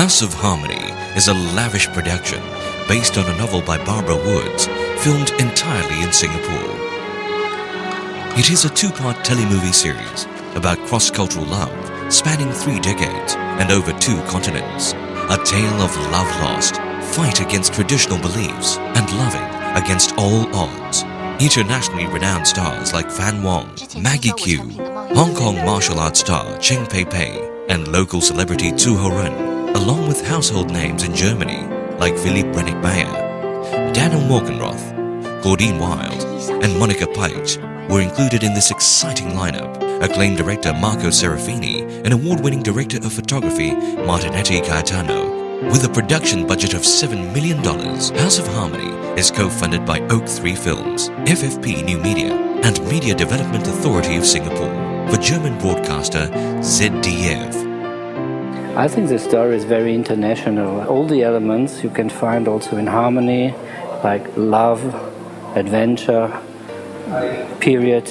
House of Harmony is a lavish production based on a novel by Barbara Woods, filmed entirely in Singapore. It is a two-part telemovie series about cross-cultural love spanning 3 decades and over 2 continents. A tale of love lost, fight against traditional beliefs, and loving against all odds. Internationally renowned stars like Fan Wong, Maggie Q, Hong Kong martial arts star Cheng Pei Pei, and local celebrity Zhu Horun, along with household names in Germany like Philipp Brennick-Meyer, Daniel Morgenroth, Claudine Wilde, and Monica Pite were included in this exciting lineup. Acclaimed director Marco Serafini and award-winning director of photography Martinetti Gaetano. With a production budget of $7 million, House of Harmony is co-funded by Oak 3 Films, FFP New Media, and Media Development Authority of Singapore for German broadcaster ZDF. I think the story is very international. All the elements you can find also in Harmony, like love, adventure, period.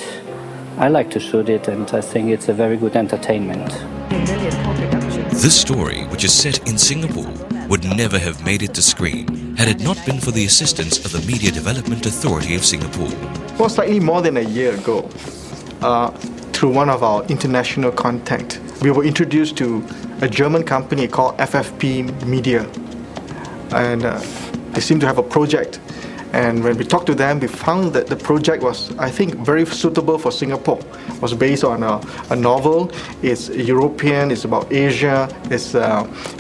I like to shoot it, and I think it's a very good entertainment. This story, which is set in Singapore, would never have made it to screen had it not been for the assistance of the Media Development Authority of Singapore. Well, slightly more than a year ago, through one of our international contacts, we were introduced to a German company called FFP Media, and they seem to have a project. And when we talked to them, we found that the project was, I think, very suitable for Singapore. It was based on a novel. It's European, it's about Asia. It's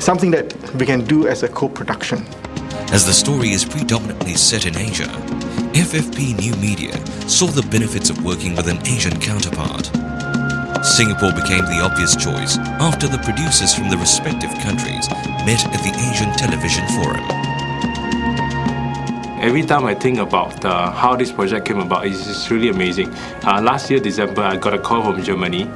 something that we can do as a co-production. As the story is predominantly set in Asia, FFP New Media saw the benefits of working with an Asian counterpart. Singapore became the obvious choice after the producers from the respective countries met at the Asian Television Forum. Every time I think about how this project came about, it's just really amazing. Last year, December, I got a call from Germany,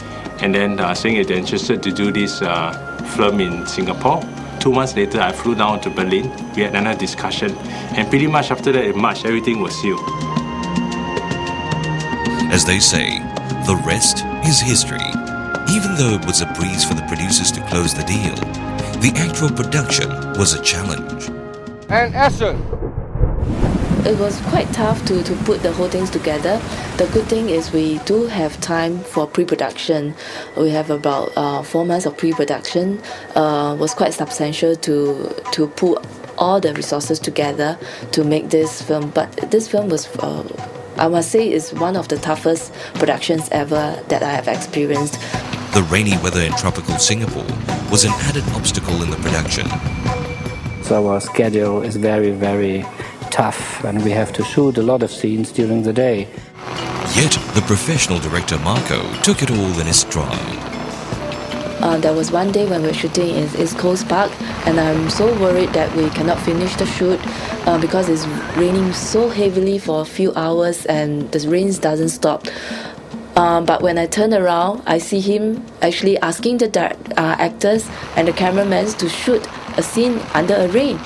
and then saying that they're interested to do this film in Singapore. 2 months later, I flew down to Berlin. We had another discussion, and pretty much after that, in March, everything was sealed. As they say, the rest is history. Even though it was a breeze for the producers to close the deal, the actual production was a challenge. And action! It was quite tough to put the whole things together. The good thing is we do have time for pre-production. We have about 4 months of pre-production. Was quite substantial to put all the resources together to make this film. But this film was, I must say, is one of the toughest productions ever that I have experienced. The rainy weather in tropical Singapore was an added obstacle in the production. So our schedule is very, very tough, and we have to shoot a lot of scenes during the day. Yet the professional director Marco took it all in his stride. There was one day when we were shooting in East Coast Park, and I'm so worried that we cannot finish the shoot because it's raining so heavily for a few hours and the rain doesn't stop. But when I turn around, I see him actually asking the actors and the cameramen to shoot a scene under a rain.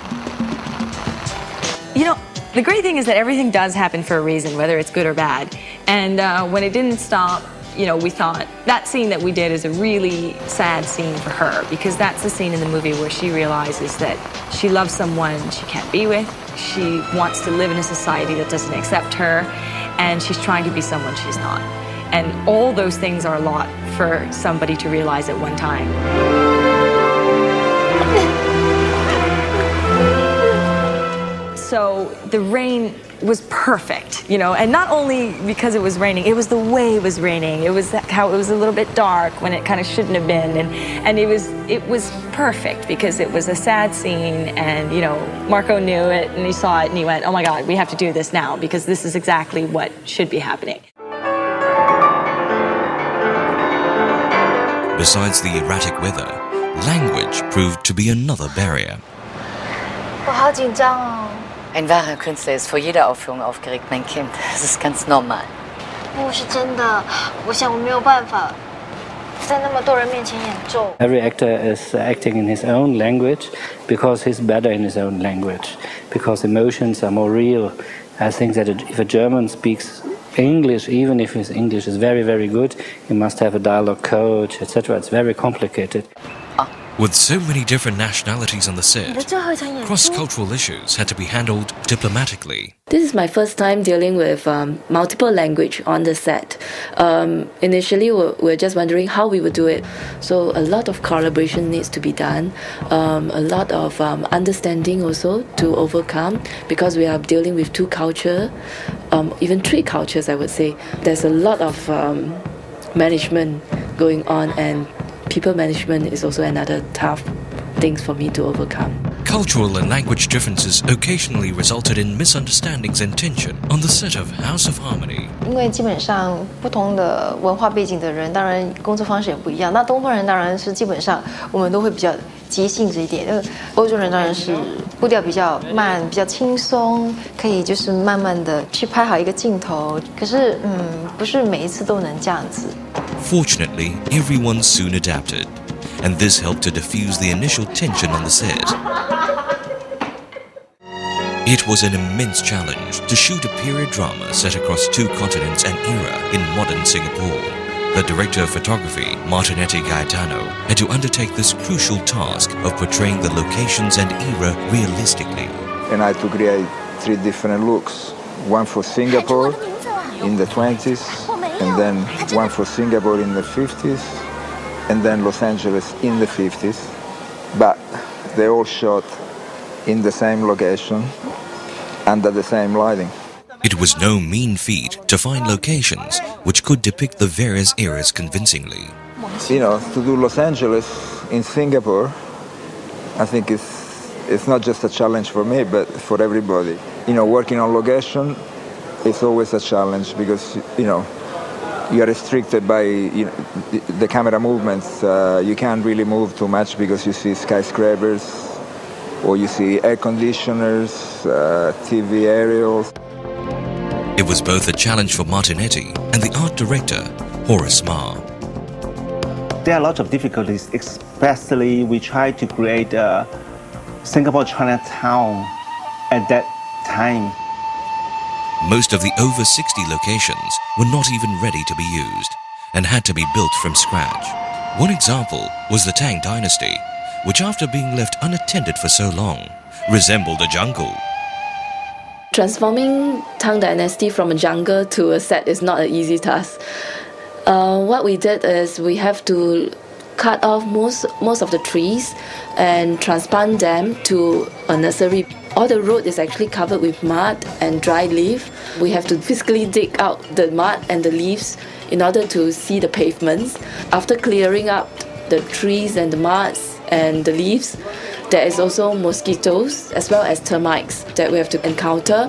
You know, the great thing is that everything does happen for a reason, whether it's good or bad. And when it didn't stop, you know, we thought that scene that we did is a really sad scene for her, because that's the scene in the movie where she realizes that she loves someone she can't be with. She wants to live in a society that doesn't accept her, and she's trying to be someone she's not. And all those things are a lot for somebody to realize at one time. So the rain was perfect, you know, and not only because it was raining, it was the way it was raining. It was how it was a little bit dark when it kind of shouldn't have been, and it was perfect because it was a sad scene, and you know, Marco knew it and he saw it and he went, oh my God, we have to do this now because this is exactly what should be happening. Besides the erratic weather, language proved to be another barrier. 我好紧张哦。 Ein wahrer Künstler ist vor jeder Aufführung aufgeregt, mein Kind. Das ist ganz normal. 不是真的，我想我没有办法在那么多人面前演奏。 Every actor is acting in his own language because he's better in his own language, because emotions are more real. I think that if a German speaks English, even if his English is very, very good, he must have a dialogue coach, etc. It's very complicated. With so many different nationalities on the set, cross-cultural issues had to be handled diplomatically. This is my first time dealing with multiple language on the set. Initially, we're just wondering how we would do it. So a lot of collaboration needs to be done, a lot of understanding also to overcome, because we are dealing with two cultures, even three cultures, I would say. There's a lot of management going on, and people management is also another tough thing for me to overcome. Cultural and language differences occasionally resulted in misunderstandings and tension on the set of House of Harmony. 因为基本上不同的文化背景的人，当然工作方式也不一样。那东方人当然是基本上我们都会比较急性子一点，欧洲人当然是步调比较慢，比较轻松，可以就是慢慢的去拍好一个镜头。可是不是每一次都能这样子。Fortunately, everyone soon adapted, and this helped to diffuse the initial tension on the set. It was an immense challenge to shoot a period drama set across two continents and era in modern Singapore. The director of photography, Martinetti Gaetano, had to undertake this crucial task of portraying the locations and era realistically. And I had to create 3 different looks. One for Singapore in the 20s, and then one for Singapore in the 50s, and then Los Angeles in the 50s. But they all shot in the same location, under the same lighting. It was no mean feat to find locations which could depict the various eras convincingly. You know, to do Los Angeles in Singapore, I think it's not just a challenge for me, but for everybody. You know, working on location is always a challenge because, you know, you are restricted by the camera movements. You can't really move too much because you see skyscrapers, or you see air conditioners, TV aerials. It was both a challenge for Martinetti and the art director, Horace Ma. There are lots of difficulties, especially we tried to create a Singapore Chinatown at that time. Most of the over 60 locations were not even ready to be used and had to be built from scratch. One example was the Tang Dynasty, which after being left unattended for so long, resembled a jungle. Transforming Tang Dynasty from a jungle to a set is not an easy task. What we did is we have to cut off most of the trees and transplant them to a nursery. All the road is actually covered with mud and dry leaf. We have to physically dig out the mud and the leaves in order to see the pavements. After clearing up the trees and the muds and the leaves, there is also mosquitoes as well as termites that we have to encounter.